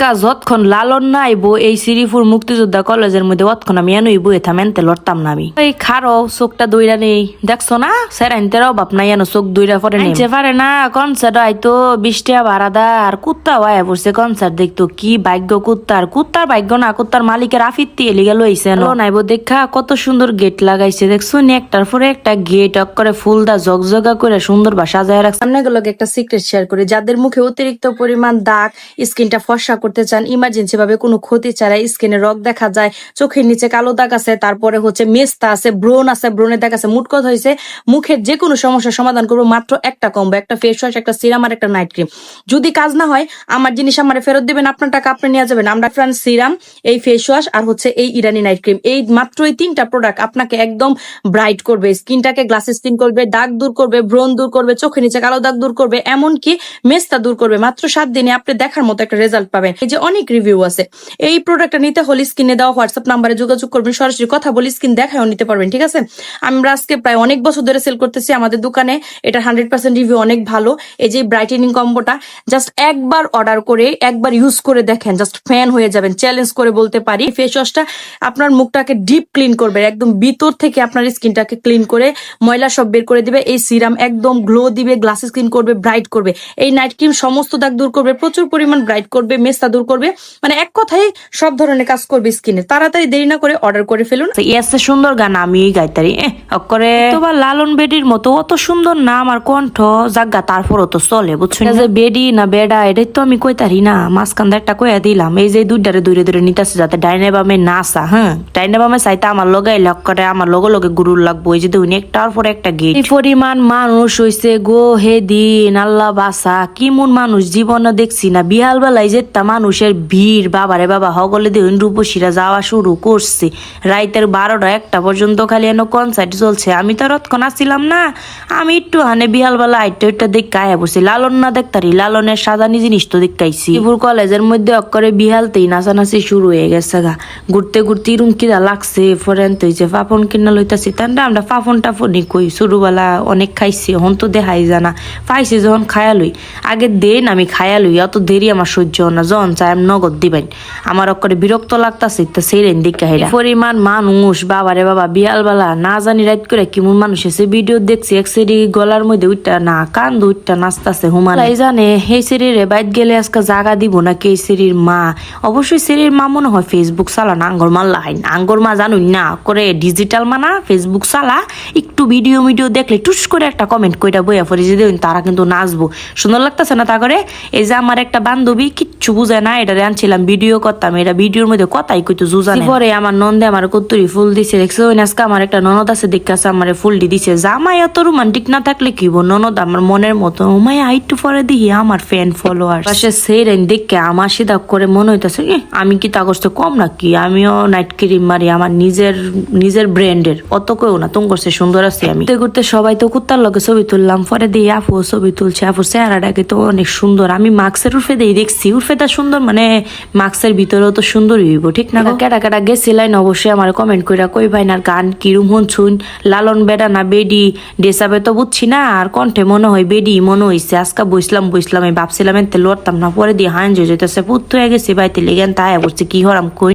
আজকা যতক্ষণ লালন না আইবো এই শ্রীপুর মুক্তিযোদ্ধা কলেজের মধ্যে অতক্ষণ আমি এনই বইয়ে থামেনতে লড়তাম না আমি। এই খারো চোখটা দইরা নেই দেখছো না সেরাইনতের অভাব নাই এনো চোখ দইরা পরে নেই পারে না কনসার্ট হয়তো 20 টাকা ভাড়া দা আর কুত্তা হয়ে পড়ছে কনসার্ট দেখতো কি ভাগ্য কুত্তার ভাগ্য না কুত্তার মালিকের আফিত্তি এলি গেল হইছে নাইবো দেখা কত সুন্দর গেট লাগাইছে দেখছো নি একটার পরে একটা গেট করে ফুল দা জগজগা করে সুন্দর বা সাজায় রাখছে। সামনে গুলোকে একটা সিক্রেট শেয়ার করি, যাদের মুখে অতিরিক্ত পরিমাণ দাগ, স্কিনটা ফর্সা করতে চান, ইমার্জেন্সি ভাবে কোনো ক্ষতি ছাড়া স্কিনে রগ দেখা যায়, চোখের নিচে কালো দাগ আছে, তারপরে হচ্ছে মেস্তা আছে, ব্রণ আছে, ব্রণের দাগ আছে, মুট কথা হয়েছে, মুখের যে কোনো সমস্যার সমাধান করবো মাত্র একটা কম্বো, একটা ফেস ওয়াশ, একটা সিরাম আর একটা নাইট ক্রিম। যদি কাজ না হয় আমার জিনিস আমার ফেরত দিবেন, আপনার টাকা আপনি নিয়ে যাবেন। আমরা ফ্রান্স সিরাম, এই ফেস ওয়াশ আর হচ্ছে এই ইরানি নাইট ক্রিম, এই মাত্র এই 3টা প্রোডাক্ট আপনাকে একদম ব্রাইট করবে, স্কিনটাকে গ্লাসি স্কিন করবে, দাগ দূর করবে, ব্রণ দূর করবে, চোখের নিচে কালো দাগ দূর করবে, এমনকি মেস্তা দূর করবে। মাত্র 7 দিনে আপনি দেখার মতো একটা রেজাল্ট পাবেন। এই যে অনেক রিভিউ আছে, এই প্রোডাক্টটা নিতে হলে স্ক্রিনে দেওয়া হোয়াটসঅ্যাপ নাম্বারে যোগাযোগ করবেন, সরাসরি কথা বলে স্কিন দেখাও নিতে পারবেন, ঠিক আছে? আমরা আজকে প্রায় অনেক বছর ধরে সেল করতেছি আমাদের দোকানে, এটা 100% রিভিউ অনেক ভালো। এই যে ব্রাইটেনিং কম্বোটা জাস্ট একবার অর্ডার করে একবার ইউজ করে দেখেন, জাস্ট ফ্যান হয়ে যাবেন, চ্যালেঞ্জ করে বলতে পারি। ফেস ওয়াশটা আপনার মুখটাকে ডিপ ক্লিন করবে, একদম ভিতর থেকে আপনার স্কিনটাকে ক্লিন করে ময়লা সব বের করে দিবে। এই সিরাম একদম গ্লো দিবে, গ্লাসি স্কিন করবে, ব্রাইট করবে। এই নাইট ক্রিম সমস্ত দাগ দূর করবে, প্রচুর পরিমাণ ব্রাইট করবে, মেস্তা দূর করবে, মানে এক কথায় সব ধরনের কাজ করবে স্কিনে। তাড়াতাড়ি দেরি না করে অর্ডার করে ফেলুন। এসে সুন্দর গান আমি গাইতারি করে তো লালন বেডির মতো অত সুন্দর নাম আর কণ্ঠ জাগা, তারপরও তো চলে বুঝছেন, যে বেডি না বেডা এটাই তো আমি কইতারি না, মাঝখানটা একটা কইয়া দিলাম। এই যে দুইটারে দূরে দূরে নিতেছে যাতে ডাইনে বামে না আসা, হ্যাঁ ডাইনে বামে চাইতে আমার লগাই লক্করে আমার লগে গুরুর লাগবো। এই যে দুই একটার পর একটা গেট, এই পরিমাণ মানুষ হইছে গো হে দিন, আল্লাহ বাসা কিমন মানুষ জীবনে দেখছি না। বিহাল বেলায় যেটা মানুষের ভিড়, বাবারে বাবা হগলে দেখুন রূপসীরা যাওয়া শুরু করছে, রাইতের 12টা 1টা পর্যন্ত খালি এনো কনসার্ট চলছে। আমি তো রতক্ষণ আসছিলাম না, আমি একটু হানে বিহাল বেলা আইটা ওইটা দেখে আয়া বসে লালন না দেখতারি, লালনের সাজানি জিনিস তো দেখাইছি। শিবপুর কলেজের মধ্যে অক্করে বিহালতেই নাচানাচি শুরু হয়ে গেছে গা, ঘুরতে ঘুরতে ইরুম কিরা লাগছে ফরেন তো যে পাপন কিনা লইতাছি, তান্ডা আমরা পাপন টাপনই কই ছোটবেলা অনেক খাইছি, হন তো দেখাই জানা পাইছি যখন খায়া লই, আগে দেন আমি খায়া লই, অত দেরি আমার সহ্য না, যখন চাই আমি নগদ দিবেন। আমার অক্করে বিরক্ত লাগতাছে তা সেইরেন দিকে হেরা পরিমাণ মানুষ, বাবারে বাবা বিহাল বেলা না জানি রাইত করে কেমন মানুষ এসে ভিডিও দেখছি, এক সেরি গলার মধ্যে উঠটা না কান্দ উঠটা নাচতাছে হুমান জানে। এই সেরিরে বাইত গেলে আজকে জাগা দিব নাকি এই সেরির মা, অবশ্যই সেরির মা মনে হয় ফেসবুক চালা না, আঙ্গর মা লাইন আঙ্গর মা জানুন না করে ডিজিটাল মানা ফেসবুক চালা, একটু ভিডিও দেখলে টুস করে একটা কমেন্ট কইটা বইয়া পড়ে যে তারা কিন্তু নাচবো, সুন্দর লাগতেছে না তা করে। এই যে আমার একটা বান্ধবী কিচ্ছু বুঝায় না, এটা আনছিলাম ভিডিও করতাম, এটা ভিডিওর মধ্যে কথাই কইতো জুজা পরে আমার নন্দে আমার কত্তুরি ফুল দিছে দেখছো, আজকে আমার একটা ননদ আছে দেখে আছে আমার ফুলটি দিছে। জামাই এত রোমান্টিক না থাকলে কি ননদ আমার মনের মতো, ওমাই আইটু পরে দিই আমার ফ্যান ফলোয়ার পাশে সেই রেন দেখে আমার সিধা করে মনে হইতেছে আমি কি তা করতে কম নাকি, আমিও নাইট ক্রিম মারি আমার নিজের ব্র্যান্ডের, অত কেউ না তুম করছে সুন্দর আছি আমি। ঘুরতে সবাই তো কুত্তার লগে ছবি তুললাম, পরে দিয়ে আপু ছবি তুলছে, আপুর চেহারাটাকে তো অনেক সুন্দর। আমি মাস্কের উর্ফে দিয়ে দেখছি উর্ফেটা সুন্দর, মানে মাস্কের ভিতরেও তো সুন্দরই হইব ঠিক না। কেটা কেটা গেছিলেন অবশ্যই আমার কমেন্ট কইরা কই ভাই না গান কিরম শুন, লালন বেডা না বেডি ডেসাবে তো বুঝছি না, আর কণ্ঠে মনে হয় বেডি মনে হইছে। আজকে বসলাম আমি ভাবছিলাম এতে লড়তাম না, পরে দিয়ে হান যেতেছে পুত হয়ে গেছে বাইতে লেগেন তাই বলছে কি হরাম কই।